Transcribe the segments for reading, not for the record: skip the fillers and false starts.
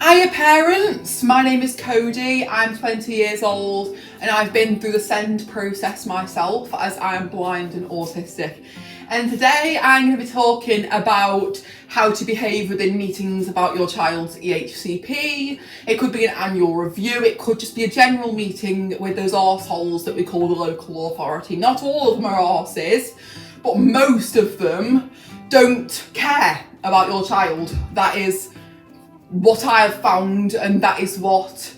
Hiya parents, my name is Cody, I'm 20 years old and I've been through the SEND process myself as I am blind and autistic. And today I'm going to be talking about how to behave within meetings about your child's EHCP. It could be an annual review, it could just be a general meeting with those arseholes that we call the local authority. Not all of them are arses, but most of them don't care about your child. That is what I have found, and that is what,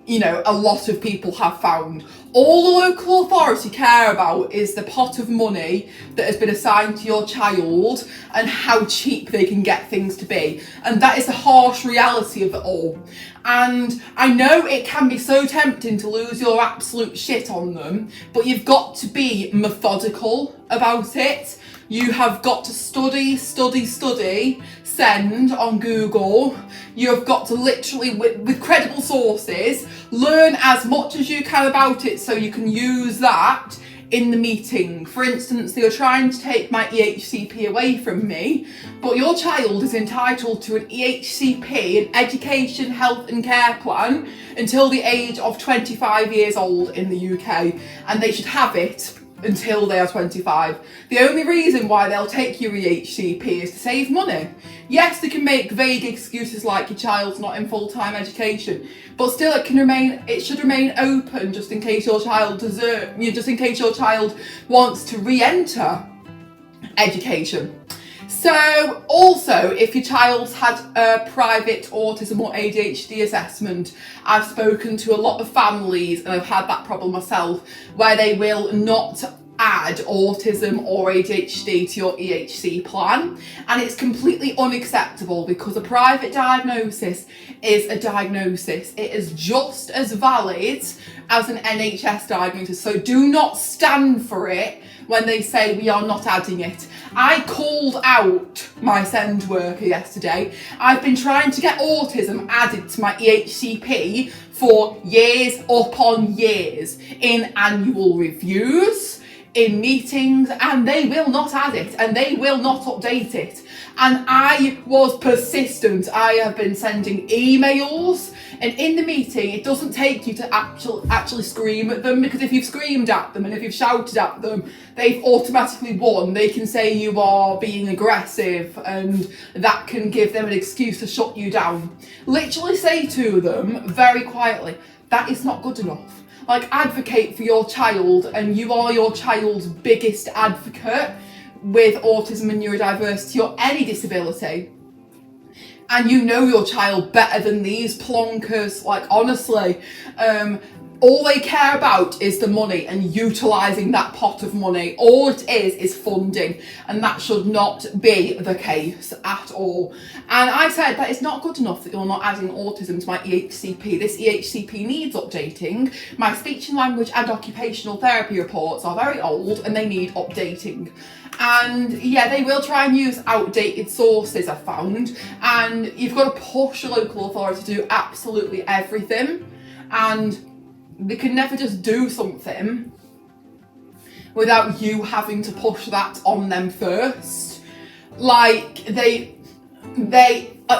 a lot of people have found. All the local authority care about is the pot of money that has been assigned to your child and how cheap they can get things to be. And that is the harsh reality of it all. And I know it can be so tempting to lose your absolute shit on them, but you've got to be methodical about it. You have got to study, SEND on Google. You have got to literally, with credible sources, learn as much as you can about it so you can use that in the meeting. For instance, they were trying to take my EHCP away from me, but your child is entitled to an EHCP, an Education, Health and Care Plan, until the age of 25 years old in the UK, and they should have it until they are 25. The only reason why they'll take your EHCP is to save money. Yes, they can make vague excuses like your child's not in full-time education, but still it should remain open just in case your child wants to re-enter education. So also, if your child's had a private autism or ADHD assessment, I've spoken to a lot of families, and I've had that problem myself, where they will not add autism or ADHD to your EHC plan, and it's completely unacceptable because a private diagnosis is a diagnosis. It is just as valid as an NHS diagnosis, so do not stand for it when they say we are not adding it. I called out my SEND worker yesterday. I've been trying to get autism added to my EHCP for years upon years, in annual reviews, in meetings, and they will not add it and they will not update it. And I was persistent. I have been sending emails, and in the meeting it doesn't take you to actually scream at them, because if you've screamed at them and if you've shouted at them, they've automatically won. They can say you are being aggressive and that can give them an excuse to shut you down. Literally say to them very quietly, that is not good enough. Like, advocate for your child, and you are your child's biggest advocate with autism and neurodiversity or any disability. And you know your child better than these plonkers, like, honestly. All they care about is the money and utilising that pot of money. All it is funding, and that should not be the case at all. And I said that it's not good enough that you're not adding autism to my EHCP. This EHCP needs updating. My speech and language and occupational therapy reports are very old and they need updating. And yeah, they will try and use outdated sources, I found, and you've got to push the local authority to do absolutely everything, and they can never just do something without you having to push that on them first. Like, the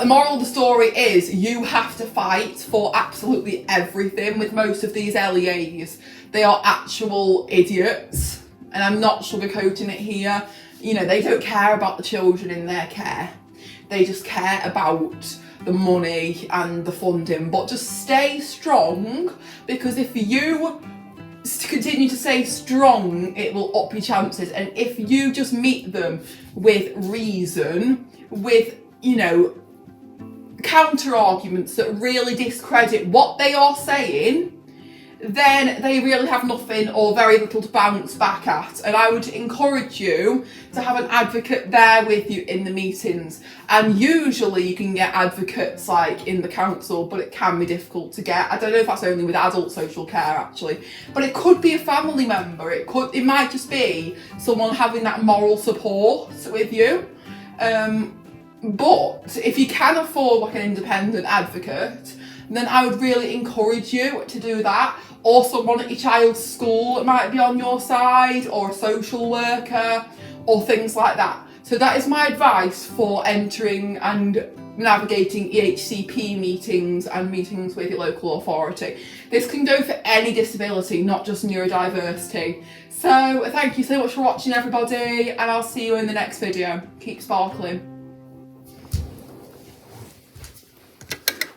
moral of the story is you have to fight for absolutely everything. With most of these LEAs, they are actual idiots, and I'm not sugarcoating it here. They don't care about the children in their care. They just care about the money and the funding. But just stay strong, because if you continue to stay strong, it will up your chances. And if you just meet them with reason, with, counter arguments that really discredit what they are saying, then they really have nothing or very little to bounce back at. And I would encourage you to have an advocate there with you in the meetings. And usually you can get advocates like in the council, but it can be difficult to get. I don't know if that's only with adult social care actually, but it could be a family member. It might just be someone having that moral support with you. But if you can afford like an independent advocate, then I would really encourage you to do that. Or someone at your child's school that might be on your side, or a social worker, or things like that. So that is my advice for entering and navigating EHCP meetings and meetings with your local authority. This can go for any disability, not just neurodiversity. So thank you so much for watching, everybody, and I'll see you in the next video. Keep sparkling.